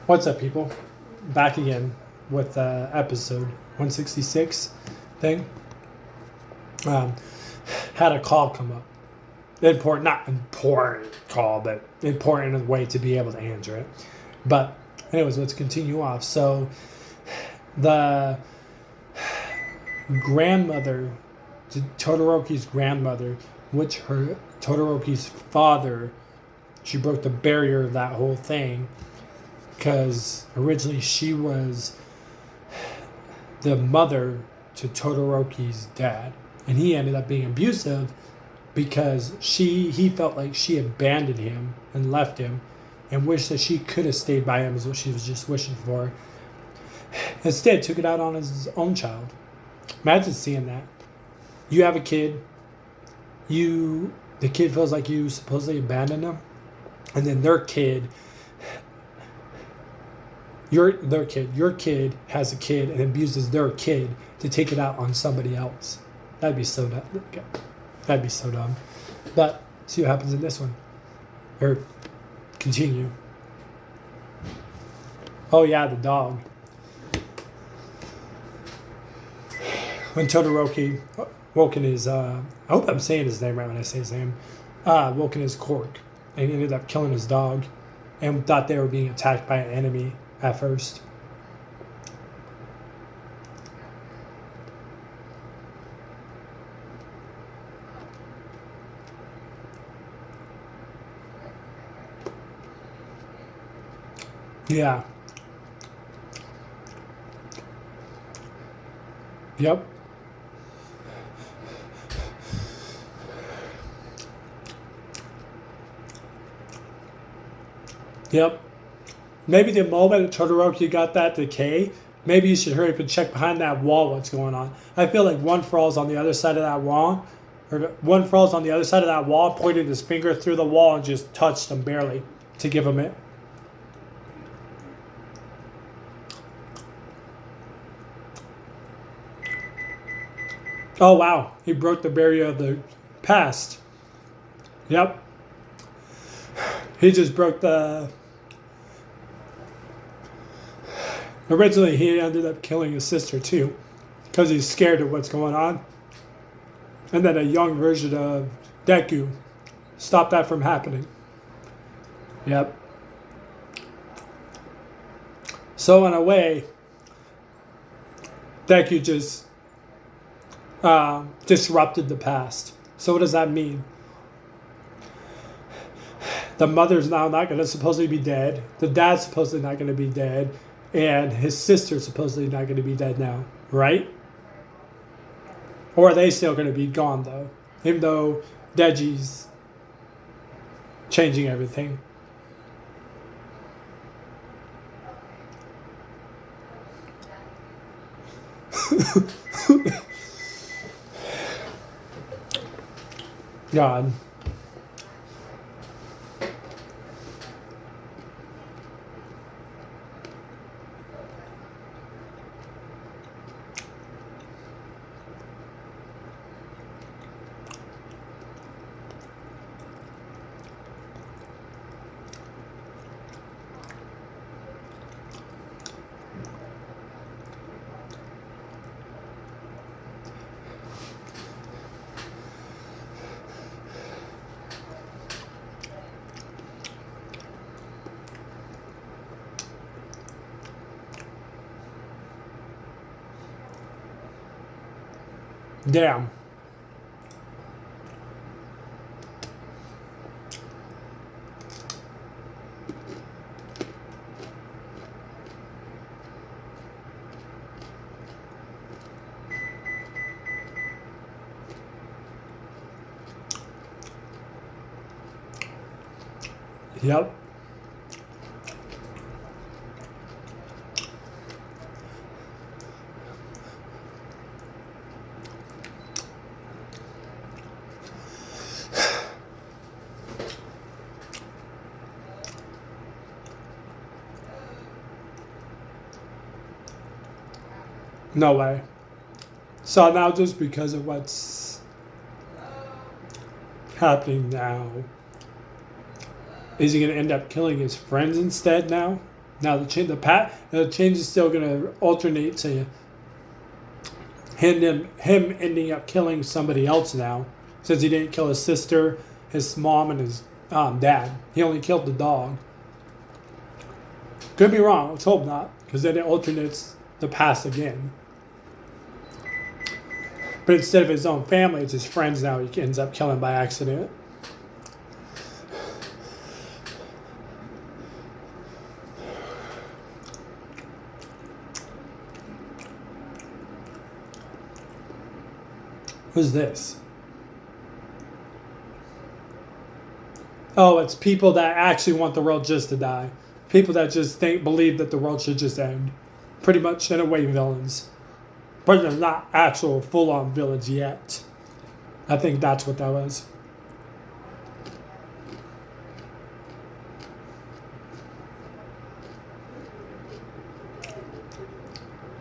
What's up, people? Back again with episode 166 thing. Um, had a call come up. Important, not important call, but important in a way to be able to answer it. But, anyways, let's continue off. So, the grandmother, Todoroki's grandmother, which her Todoroki's father, she broke the barrier of that whole thing. Because originally she was the mother to Todoroki's dad, and he ended up being abusive because he felt like she abandoned him and left him, and wished that she could have stayed by him is what she was just wishing for. Instead, took it out on his own child. Imagine seeing that. You have a kid, the kid feels like you supposedly abandoned them, and then their kid. Your kid has a kid and abuses their kid to take it out on somebody else. That'd be so dumb. That'd be so dumb. But see what happens in this one. Or continue. Oh yeah, the dog. When Todoroki woke in his, I hope I'm saying his name right when I say his name, woke in his cork and ended up killing his dog and thought they were being attacked by an enemy at first. Yeah. Yep. Yep. Maybe the moment Todoroki got that decay, maybe you should hurry up and check behind that wall what's going on. I feel like One For All's on the other side of that wall, or One For All's on the other side of that wall, pointed his finger through the wall and just touched him barely to give him it. Oh wow, he broke the barrier of the past. Yep. He just broke the... Originally, he ended up killing his sister too, because he's scared of what's going on. And then a young version of Deku stopped that from happening. Yep. So in a way, Deku just disrupted the past. So what does that mean? The mother's now not going to supposedly be dead. The dad's supposedly not going to be dead. And his sister's supposedly not going to be dead now, right? Or are they still going to be gone, though? Even though Deji's changing everything. God. Damn. Yep. No way. So now just because of what's happening now, is he going to end up killing his friends instead now? Now the change is still going to alternate to him ending up killing somebody else now, since he didn't kill his sister, his mom, and his dad. He only killed the dog. Could be wrong. Let's hope not, because then it alternates the past again. But instead of his own family, it's his friends now he ends up killing by accident. Who's this? Oh, it's people that actually want the world just to die. People that just believe that the world should just end. Pretty much, in a way, villains. But they're not actual full-on villains yet. I think that's what that was.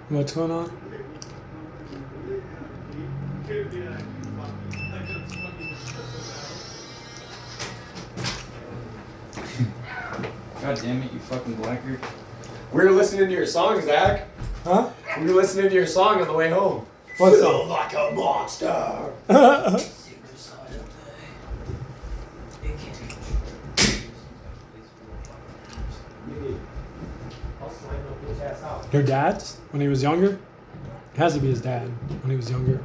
What's going on? God damn it, you fucking blackguard. We were listening to your song, Zach. Huh? We were listening to your song on the way home. What's Feel up? like a monster. Your dad's? When he was younger? It has to be his dad when he was younger.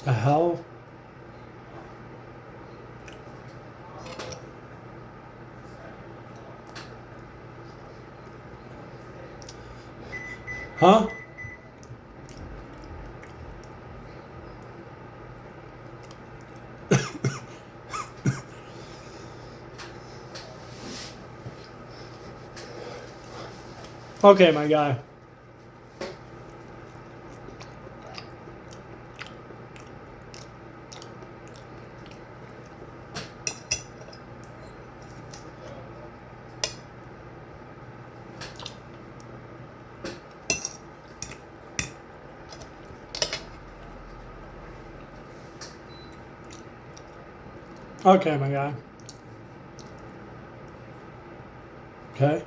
The hell? Huh? Okay, my guy. Okay, my guy. Okay.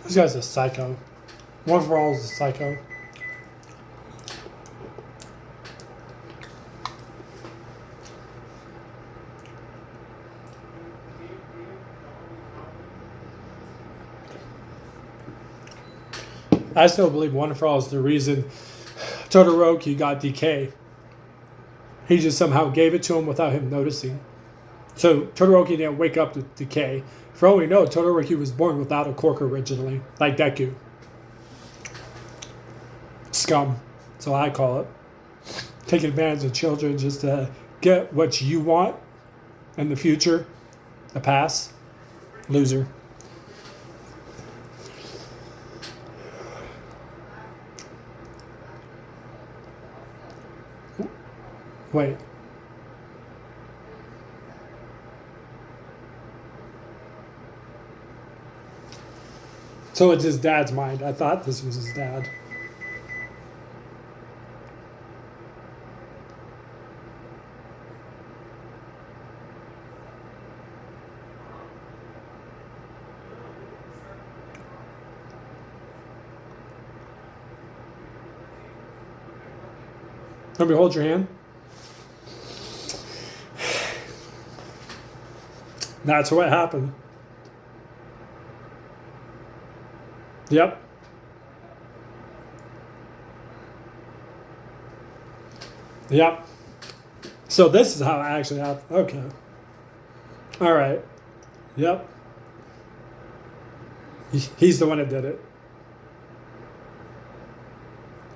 This guy's a psycho. One for all is a psycho. I still believe One for All is the reason Todoroki got decay. He just somehow gave it to him without him noticing. So Todoroki didn't wake up to decay. For all we know, Todoroki was born without a cork originally, like Deku. Scum, that's what I call it. Taking advantage of children just to get what you want in the future, the past. Loser. Wait. So it's his dad's mind. I thought this was his dad. Let me hold your hand. That's what happened. Yep. Yep. So this is how it actually happened. Okay. All right. Yep. He's the one that did it.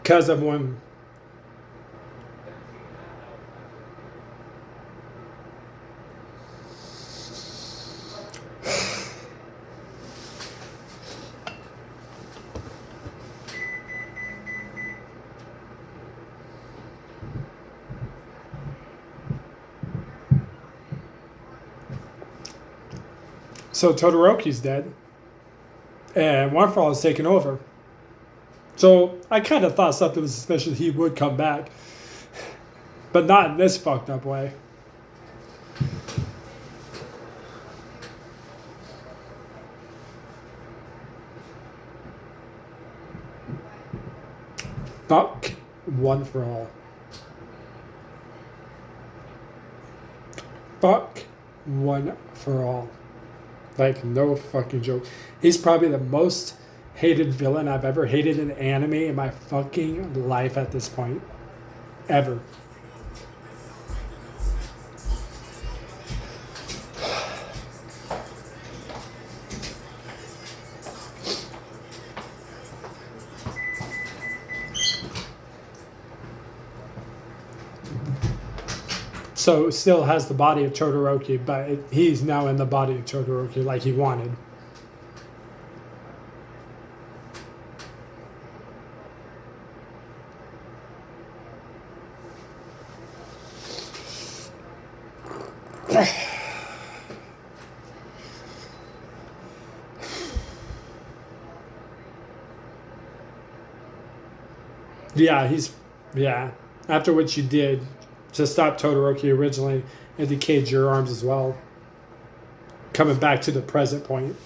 Because of one. So Todoroki's dead, and One For All is taken over. So I kind of thought something was suspicious he would come back, but not in this fucked up way. Fuck One For All. Fuck One For All. Like, no fucking joke. He's probably the most hated villain I've ever hated in anime in my fucking life at this point. Ever. So still has the body of Todoroki, but he's now in the body of Todoroki like he wanted. Yeah. After what you did to stop Todoroki originally, it decayed your arms as well. Coming back to the present point.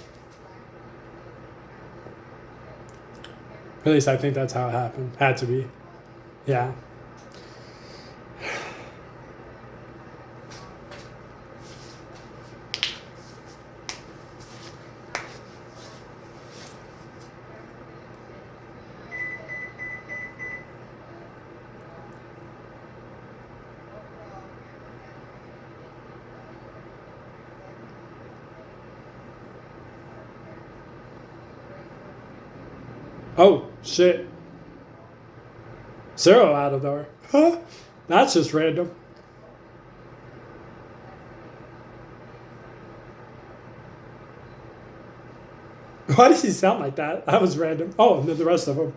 At least I think that's how it happened. Had to be. Yeah. Oh, shit. Zero out of nowhere. Huh? That's just random. Why does he sound like that? That was random. Oh, and then the rest of them.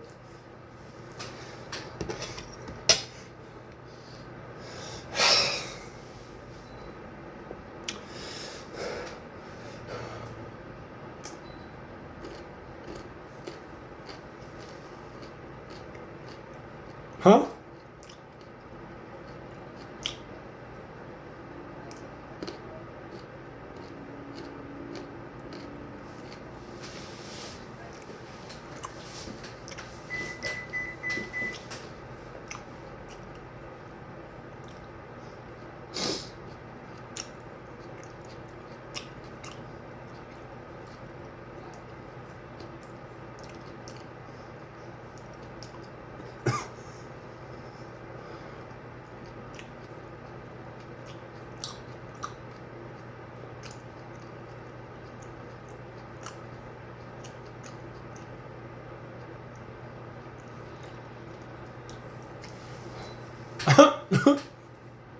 Huh?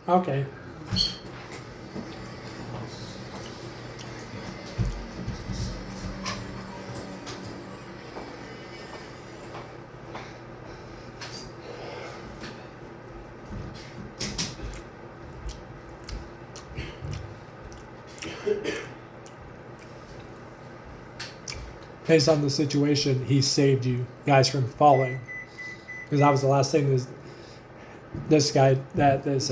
Okay. Based on the situation, he saved you guys from falling. Because that was the last thing this guy, this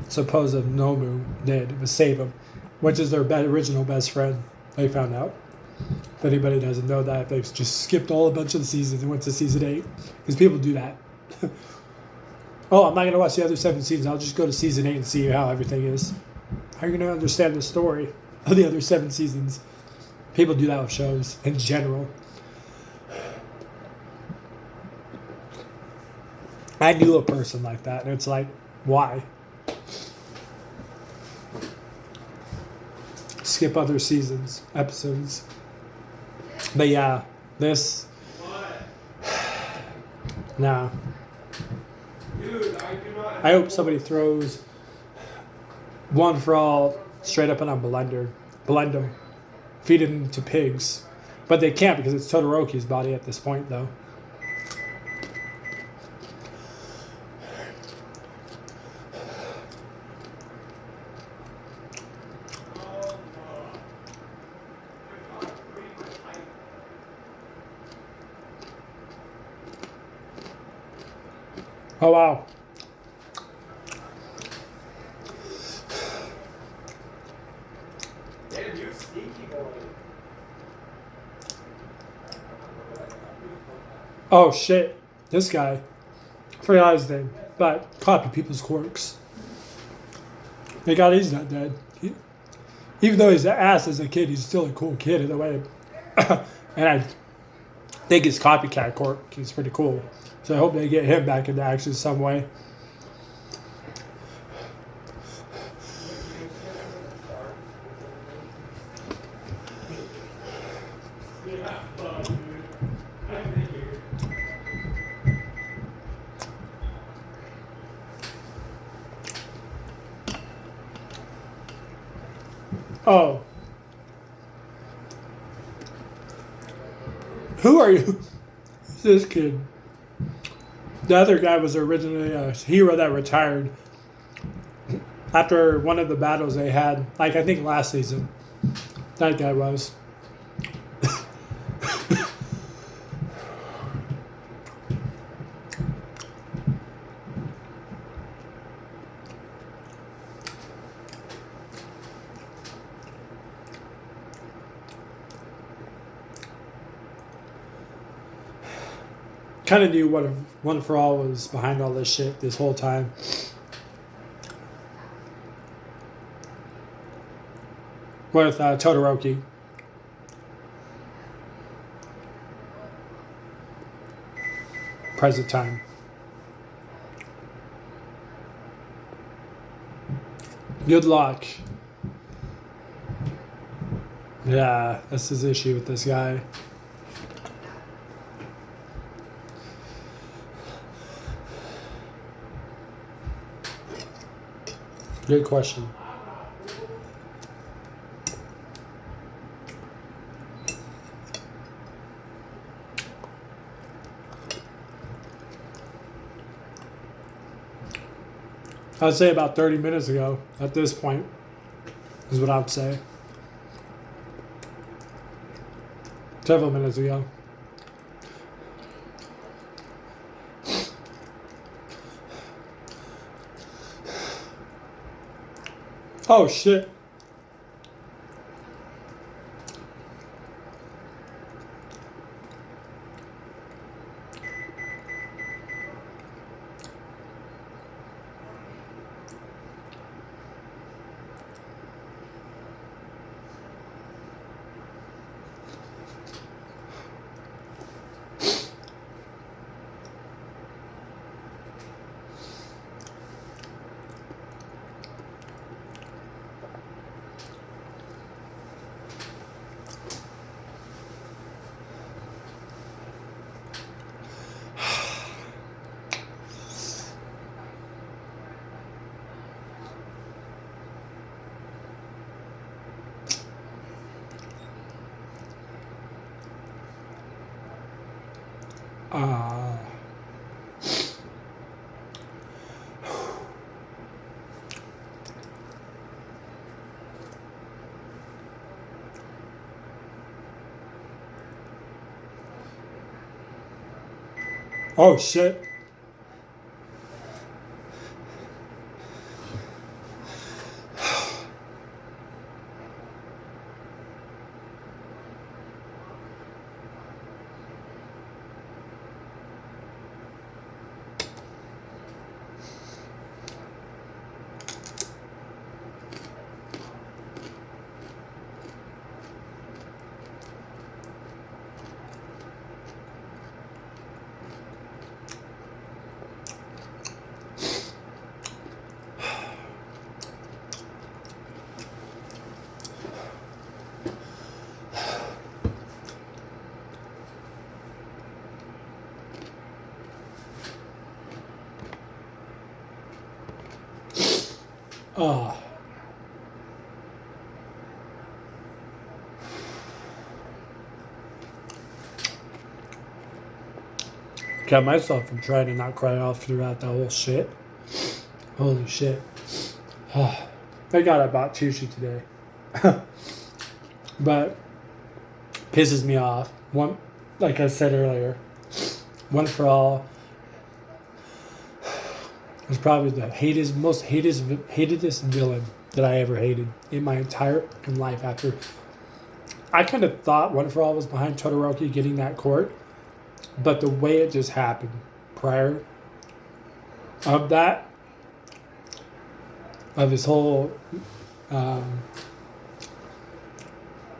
supposed Nomu did, was save him. Which is their original best friend, they found out. If anybody doesn't know that, they've just skipped all a bunch of the seasons and went to season 8. Because people do that. Oh, I'm not going to watch the other 7 seasons. I'll just go to season 8 and see how everything is. How are you going to understand the story of the other 7 seasons? People do that with shows in general. I knew a person like that, and it's like, why? skip other episodes. But yeah, this. Nah. I hope somebody throws One for All straight up in a blender. Blend them. Feed them to pigs. But they can't because it's Todoroki's body at this point, though. Oh, wow. Damn, you sneaky boy. Oh, shit. This guy. I forgot his name. But copy people's quirks. Thank God he's not dead. Even though he's an ass as a kid, he's still a cool kid in a way. And I think his copycat quirk is pretty cool. So I hope they get him back into action some way. Oh. Who are you? This kid. The other guy was originally a hero that retired after one of the battles they had, like I think last season. That guy was. Kind of knew what One for All was behind all this shit this whole time. With Todoroki. Present time. Good luck. Yeah, that's his issue with this guy. Good question. I'd say about 30 minutes ago at this point is what I'd say. Several minutes ago. Oh shit. Oh shit. Oh. Kept myself from trying to not cry off throughout the whole shit. Holy shit. I got about Chushi today. But pisses me off. One, like I said earlier, One for All was probably the most hatedest villain that I ever hated in my entire fucking life. After I kind of thought One for All was behind Todoroki getting that court, but the way it just happened prior of that, of his whole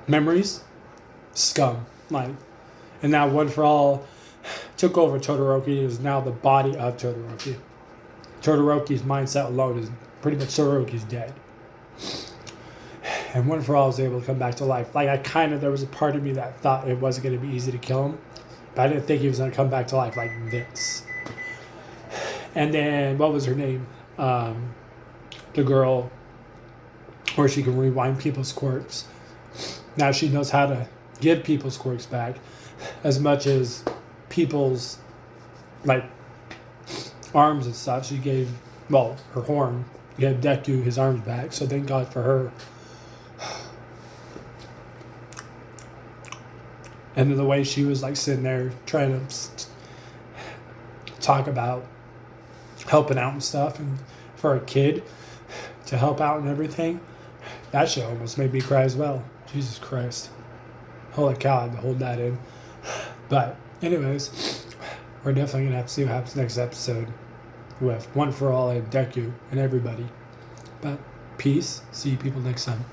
memories, scum. Like, and now One for All took over Todoroki and is now the body of Todoroki. Todoroki's mindset alone is pretty much Todoroki's dead. And One for All was able to come back to life. Like, there was a part of me that thought it wasn't going to be easy to kill him, but I didn't think he was going to come back to life like this. And then, what was her name? The girl where she can rewind people's quirks. Now she knows how to give people's quirks back as much as people's, like, arms and stuff. She gave, her horn. Gave Deku his arms back, so thank God for her. And then the way she was, like, sitting there trying to talk about helping out and stuff, and for a kid to help out and everything, that shit almost made me cry as well. Jesus Christ. Holy cow, I had to hold that in. But, anyways, we're definitely going to have to see what happens next episode with One for All and Deku and everybody. But, peace. See you people next time.